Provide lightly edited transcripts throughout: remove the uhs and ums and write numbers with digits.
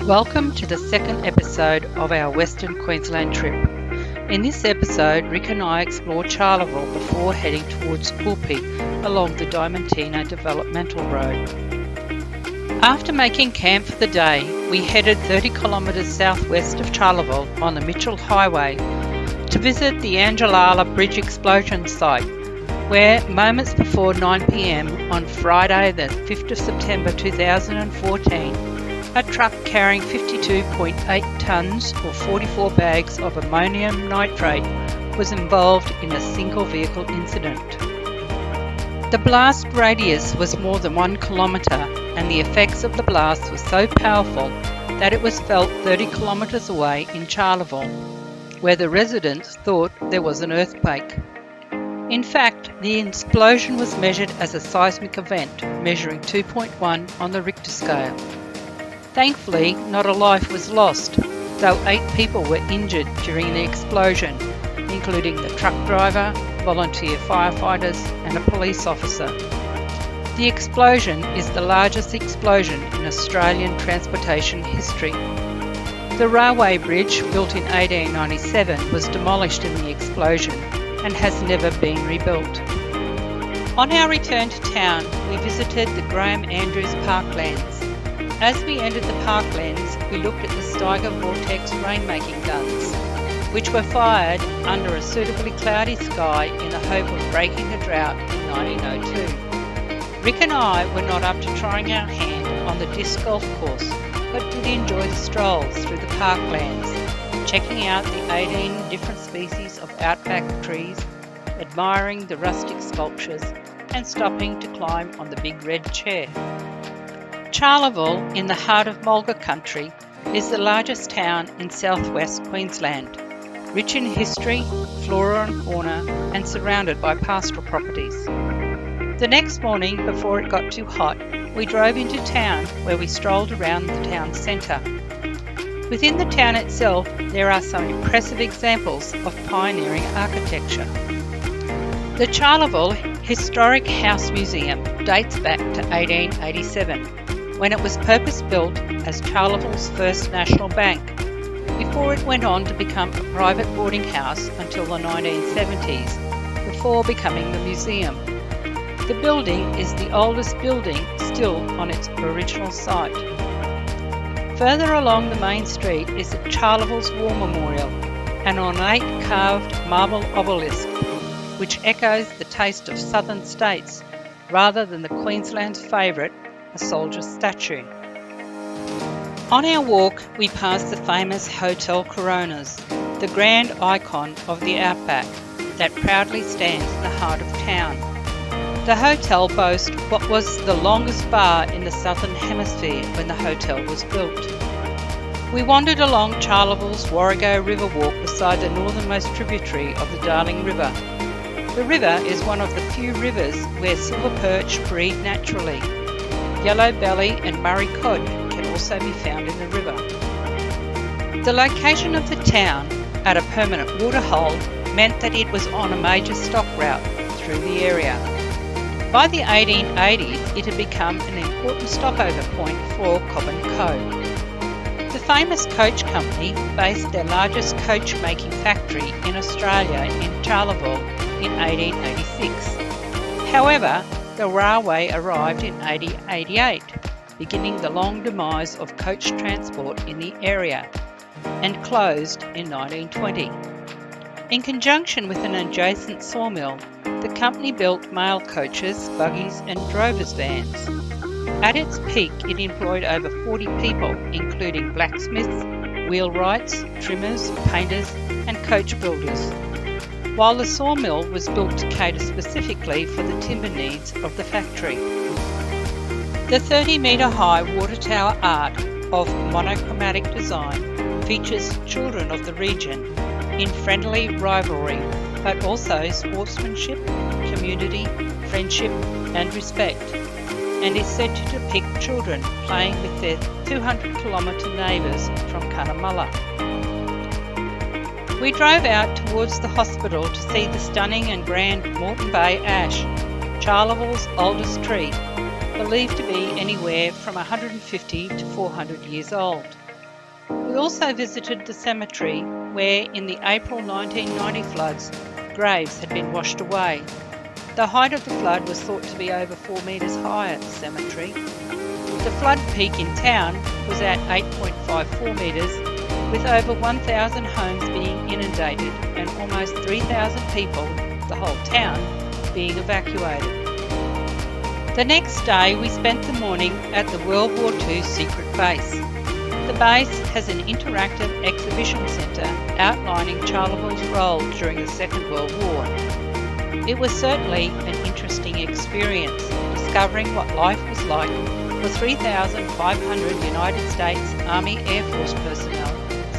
Welcome to the second episode of our Western Queensland trip. In this episode, Rick and I explore Charleville before heading towards Quilpie along the Diamantina Developmental Road. After making camp for the day, we headed 30 kilometres southwest of Charleville on the Mitchell Highway to visit the Angelala Bridge explosion site, where moments before 9 p.m. on Friday the 5th of September 2014, a truck carrying 52.8 tonnes or 44 bags of ammonium nitrate was involved in a single vehicle incident. The blast radius was more than 1 kilometre, and the effects of the blast were so powerful that it was felt 30 kilometres away in Charleville, where the residents thought there was an earthquake. In fact, the explosion was measured as a seismic event, measuring 2.1 on the Richter scale. Thankfully, not a life was lost, though 8 people were injured during the explosion, including the truck driver, volunteer firefighters and a police officer. The explosion is the largest explosion in Australian transportation history. The railway bridge, built in 1897, was demolished in the explosion and has never been rebuilt. On our return to town, we visited the Graham Andrews Parklands. As we entered the parklands, we looked at the Steiger Vortex rainmaking guns, which were fired under a suitably cloudy sky in the hope of breaking the drought in 1902. Rick and I were not up to trying our hand on the disc golf course, but did enjoy the strolls through the parklands, checking out the 18 different species of outback trees, admiring the rustic sculptures, and stopping to climb on the big red chair. Charleville, in the heart of Mulga country, is the largest town in southwest Queensland, rich in history, flora and fauna, and surrounded by pastoral properties. The next morning, before it got too hot, we drove into town, where we strolled around the town centre. Within the town itself, there are some impressive examples of pioneering architecture. The Charleville Historic House Museum dates back to 1887, when it was purpose-built as Charleville's first national bank, before it went on to become a private boarding house until the 1970s, before becoming the museum. The building is the oldest building still on its original site. Further along the main street is the Charleville's War Memorial, an ornate carved marble obelisk, which echoes the taste of southern states rather than the Queensland's favourite, a soldier's statue. On our walk, we passed the famous Hotel Coronas, the grand icon of the outback that proudly stands in the heart of town. The hotel boasts what was the longest bar in the southern hemisphere when the hotel was built. We wandered along Charleville's Warrego River walk beside the northernmost tributary of the Darling River. The river is one of the few rivers where silver perch breed naturally. Yellow belly and Murray cod can also be found in the river. The location of the town at a permanent waterhole meant that it was on a major stock route through the area. By the 1880s, it had become an important stopover point for Cobb & Co. The famous coach company based their largest coach-making factory in Australia in Charleville in 1886. However, the railway arrived in 1888, beginning the long demise of coach transport in the area, and closed in 1920. In conjunction with an adjacent sawmill, the company built mail coaches, buggies and drovers vans. At its peak, it employed over 40 people, including blacksmiths, wheelwrights, trimmers, painters and coach builders, while the sawmill was built to cater specifically for the timber needs of the factory. The 30-metre high water tower art of monochromatic design features children of the region in friendly rivalry, but also sportsmanship, community, friendship and respect, and is said to depict children playing with their 200-kilometre neighbours from Cunnamulla. We drove out towards the hospital to see the stunning and grand Moreton Bay ash, Charleville's oldest tree, believed to be anywhere from 150 to 400 years old. We also visited the cemetery where, in the April 1990 floods, graves had been washed away. The height of the flood was thought to be over 4 metres high at the cemetery. The flood peak in town was at 8.54 metres, with over 1,000 homes being inundated and almost 3,000 people, the whole town, being evacuated. The next day we spent the morning at the World War II secret base. The base has an interactive exhibition centre outlining Charleville's role during the Second World War. It was certainly an interesting experience, discovering what life was like for 3,500 United States Army Air Force personnel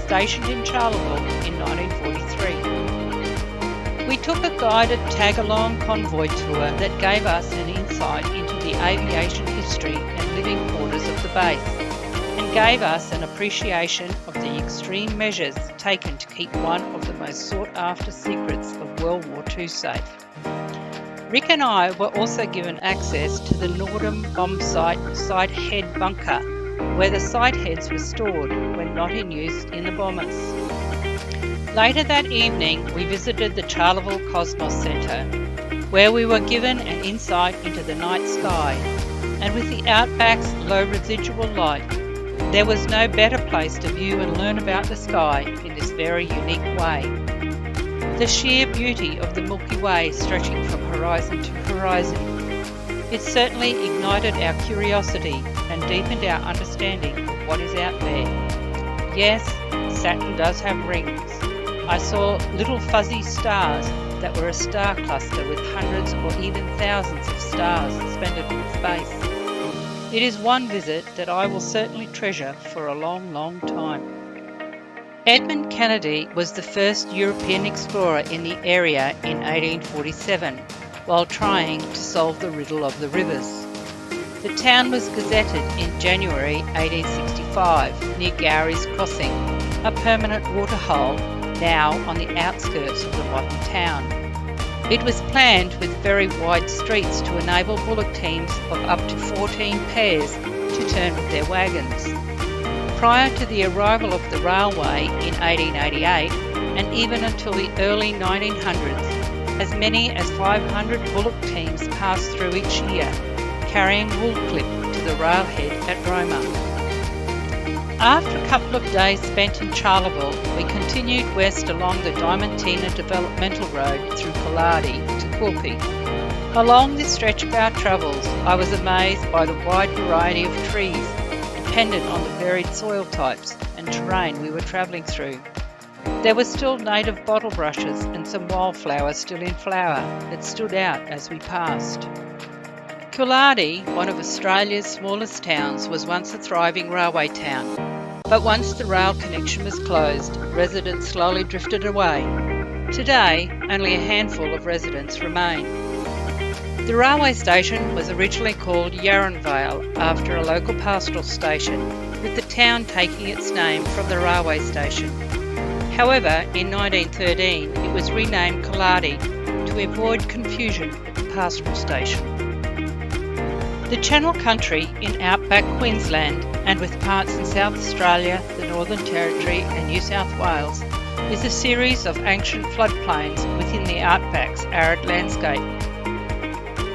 stationed in Charleville in 1943. We took a guided tag-along convoy tour that gave us an insight into the aviation history and living quarters of the base, and gave us an appreciation of the extreme measures taken to keep one of the most sought-after secrets of World War II safe. Rick and I were also given access to the Nordham bomb site head bunker, where the site heads were stored when not in use in the bombers. Later that evening, we visited the Charleville Cosmos Centre, where we were given an insight into the night sky, and with the outback's low residual light, there was no better place to view and learn about the sky in this very unique way. The sheer beauty of the Milky Way stretching from horizon to horizon. It certainly ignited our curiosity and deepened our understanding of what is out there. Yes, Saturn does have rings. I saw little fuzzy stars that were a star cluster with hundreds or even thousands of stars suspended in space. It is one visit that I will certainly treasure for a long, long time. Edmund Kennedy was the first European explorer in the area in 1847, while trying to solve the riddle of the rivers. The town was gazetted in January 1865 near Gowrie's Crossing, a permanent waterhole now on the outskirts of the modern town. It was planned with very wide streets to enable bullock teams of up to 14 pairs to turn with their wagons. Prior to the arrival of the railway in 1888, and even until the early 1900s, as many as 500 bullock teams passed through each year, carrying wool clip to the railhead at Roma. After a couple of days spent in Charleville, we continued west along the Diamantina Developmental Road through Quilpie to Quilpie. Along this stretch of our travels, I was amazed by the wide variety of trees, dependent on the varied soil types and terrain we were travelling through. There were still native bottle brushes and some wildflowers still in flower that stood out as we passed. Quilpie, one of Australia's smallest towns, was once a thriving railway town, but once the rail connection was closed, residents slowly drifted away. Today, only a handful of residents remain. The railway station was originally called Yarranvale after a local pastoral station, with the town taking its name from the railway station. However, in 1913 it was renamed Quilpie to avoid confusion with the pastoral station. The Channel Country in outback Queensland, and with parts in South Australia, the Northern Territory and New South Wales, is a series of ancient floodplains within the outback's arid landscape.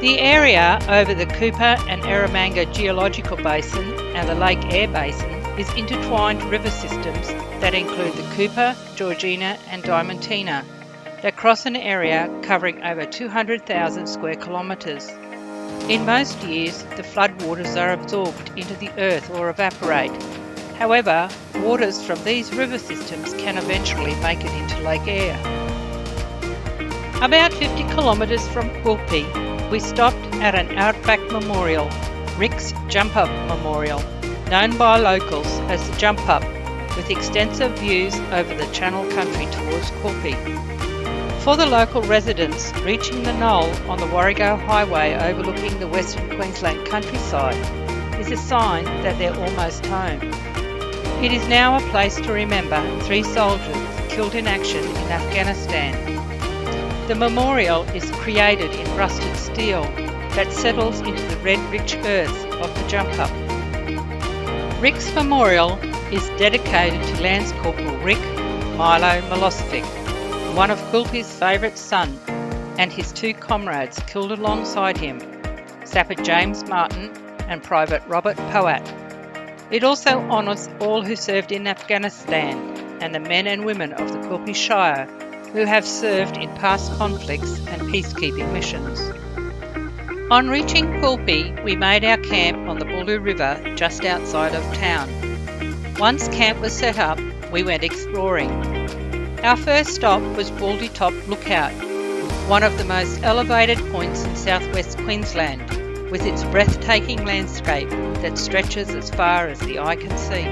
The area over the Cooper and Eromanga geological basin and the Lake Eyre basin is intertwined river systems that include the Cooper, Georgina and Diamantina that cross an area covering over 200,000 square kilometres. In most years, the floodwaters are absorbed into the earth or evaporate. However, waters from these river systems can eventually make it into Lake Eyre. About 50 kilometres from Quilpie, we stopped at an outback memorial, Rick's Jump Up Memorial, known by locals as the Jump Up, with extensive views over the Channel Country towards Quilpie. For the local residents, reaching the knoll on the Warrego Highway overlooking the Western Queensland countryside is a sign that they're almost home. It is now a place to remember 3 soldiers killed in action in Afghanistan. The memorial is created in rusted steel that settles into the red rich earth of the Jump Up. Rick's Memorial is dedicated to Lance Corporal Rick Milo Milosevic, one of Quilpie's favourite sons, and his two comrades killed alongside him, Sapper James Martin and Private Robert Poat. It also honours all who served in Afghanistan and the men and women of the Quilpie Shire who have served in past conflicts and peacekeeping missions. On reaching Quilpie, we made our camp on the Boolaroo River just outside of town. Once camp was set up, we went exploring. Our first stop was Baldy Top Lookout, one of the most elevated points in southwest Queensland, with its breathtaking landscape that stretches as far as the eye can see.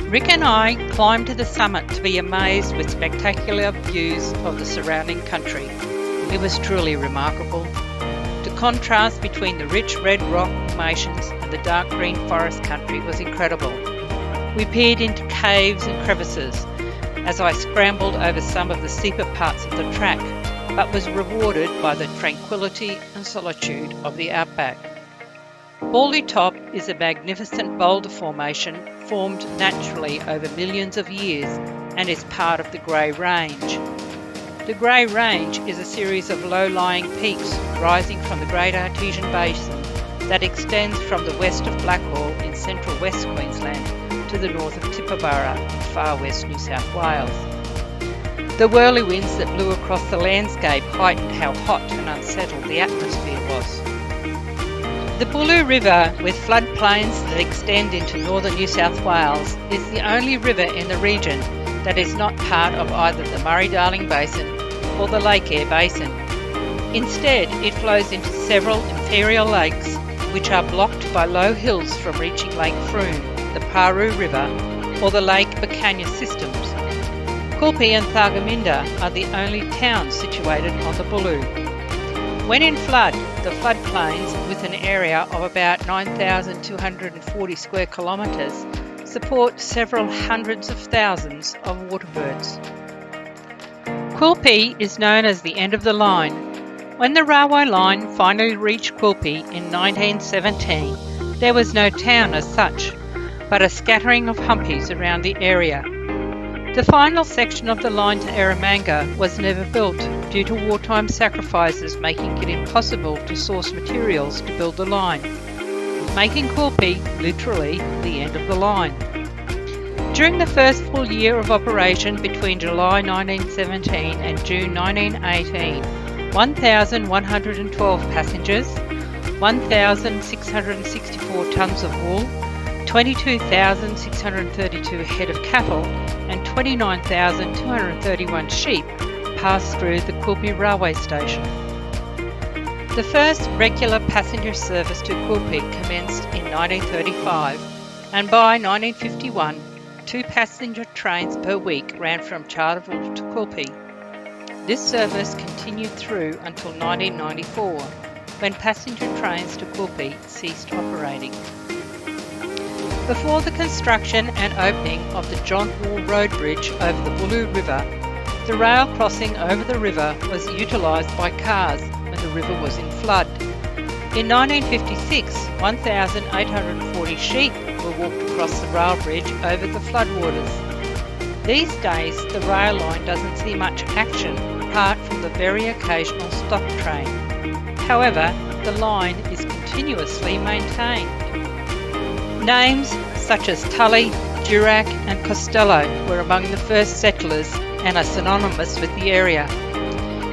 Rick and I climbed to the summit to be amazed with spectacular views of the surrounding country. It was truly remarkable. The contrast between the rich red rock formations and the dark green forest country was incredible. We peered into caves and crevices as I scrambled over some of the steeper parts of the track, but was rewarded by the tranquility and solitude of the outback. Baldy Top is a magnificent boulder formation formed naturally over millions of years and is part of the Grey Range. The Grey Range is a series of low-lying peaks rising from the Great Artesian Basin that extends from the west of Blackwall in central West Queensland to the north of Tibooburra in far west New South Wales. The whirlywinds that blew across the landscape heightened how hot and unsettled the atmosphere was. The Boolaroo River, with floodplains that extend into northern New South Wales, is the only river in the region that is not part of either the Murray-Darling Basin or the Lake Eyre Basin. Instead, it flows into several inferior lakes, which are blocked by low hills from reaching Lake Froome, the Paroo River, or the Lake Bacanya systems. Quilpie and Thargomindah are the only towns situated on the Boolaroo. When in flood, the floodplains, with an area of about 9,240 square kilometres, support several hundreds of thousands of waterbirds. Quilpie is known as the end of the line. When the railway line finally reached Quilpie in 1917, there was no town as such, but a scattering of humpies around the area. The final section of the line to Eromanga was never built due to wartime sacrifices making it impossible to source materials to build the line, making Quilpie literally the end of the line. During the first full year of operation between July 1917 and June 1918, 1,112 passengers, 1,664 tonnes of wool, 22,632 head of cattle and 29,231 sheep passed through the Quilpie railway station. The first regular passenger service to Quilpie commenced in 1935, and by 1951, 2 passenger trains per week ran from Charleville to Quilpie. This service continued through until 1994, when passenger trains to Quilpie ceased operating. Before the construction and opening of the John Hall Road Bridge over the Boolaroo River, the rail crossing over the river was utilised by cars when the river was in flood. In 1956, 1,840 sheep were walked across the rail bridge over the floodwaters. These days, the rail line doesn't see much action apart from the very occasional stock train. However, the line is continuously maintained. Names such as Tully, Durack and Costello were among the first settlers and are synonymous with the area.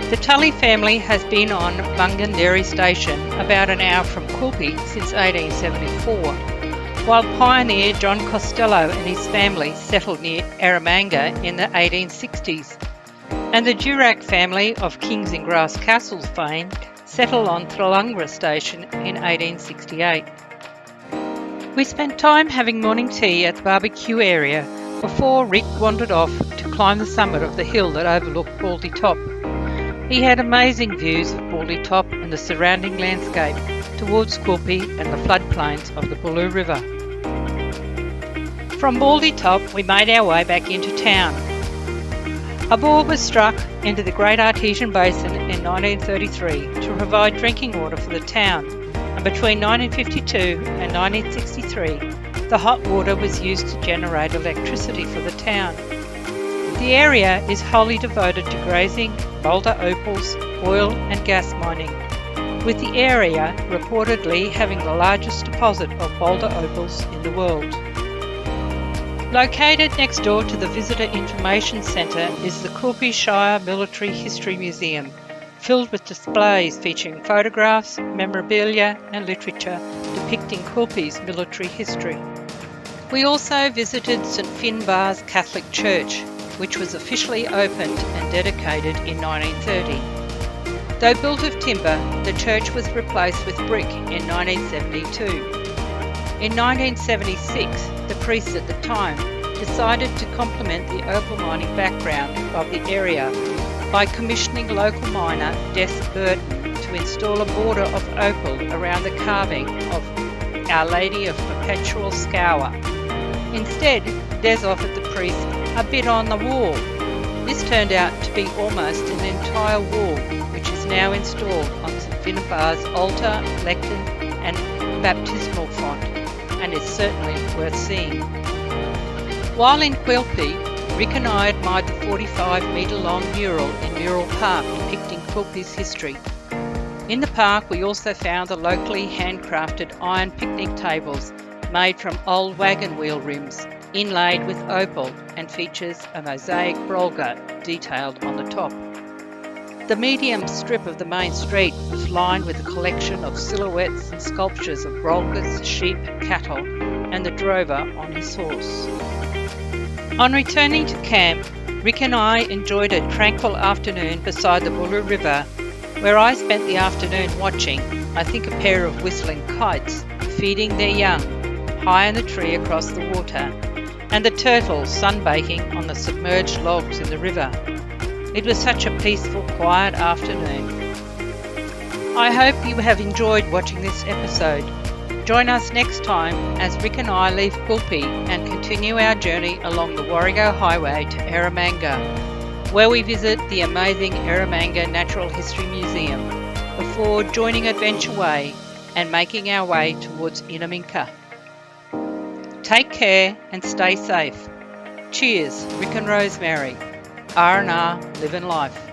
The Tully family has been on Bungendary Station, about an hour from Quilpie, since 1874, while pioneer John Costello and his family settled near Eromanga in the 1860s, and the Durack family of Kings and Grass Castle fame settled on Thralungra Station in 1868. We spent time having morning tea at the barbecue area before Rick wandered off to climb the summit of the hill that overlooked Baldy Top. He had amazing views of Baldy Top and the surrounding landscape towards Quilpie and the floodplains of the Boolaroo River. From Baldy Top, we made our way back into town. A bore was struck into the Great Artesian Basin in 1933 to provide drinking water for the town, and between 1952 and 1963, The hot water was used to generate electricity for the town. The area is wholly devoted to grazing, boulder opals, oil and gas mining, with the area reportedly having the largest deposit of boulder opals in the world. Located next door to the Visitor Information Centre is the Quilpie Shire Military History Museum, filled with displays featuring photographs, memorabilia and literature depicting Quilpie's military history. We also visited St Finbarr's Catholic Church, which was officially opened and dedicated in 1930. Though built of timber, the church was replaced with brick in 1972. In 1976, the priests at the time decided to complement the opal mining background of the area by commissioning local miner Des Burton to install a border of opal around the carving of Our Lady of Perpetual Scour. Instead, Des offered the priests a bit on the wall. This turned out to be almost an entire wall, which is now installed on St Finbarr's altar, lectern and baptismal font, and is certainly worth seeing. While in Quilpie, Rick and I admired the 45-metre long mural in Mural Park depicting Quilpie's history. In the park we also found the locally handcrafted iron picnic tables made from old wagon wheel rims, inlaid with opal, and features a mosaic brolga detailed on the top. The medium strip of the main street was lined with a collection of silhouettes and sculptures of brolgas, sheep, cattle, and the drover on his horse. On returning to camp, Rick and I enjoyed a tranquil afternoon beside the Buller River, where I spent the afternoon watching, I think, a pair of whistling kites feeding their young high in the tree across the water, and the turtles sunbaking on the submerged logs in the river. It was such a peaceful, quiet afternoon. I hope you have enjoyed watching this episode. Join us next time as Rick and I leave Quilpie and continue our journey along the Warrego Highway to Eromanga, where we visit the amazing Eromanga Natural History Museum before joining Adventure Way and making our way towards Inaminka. Take care and stay safe. Cheers, Rick and Rosemary. R&R Living Life.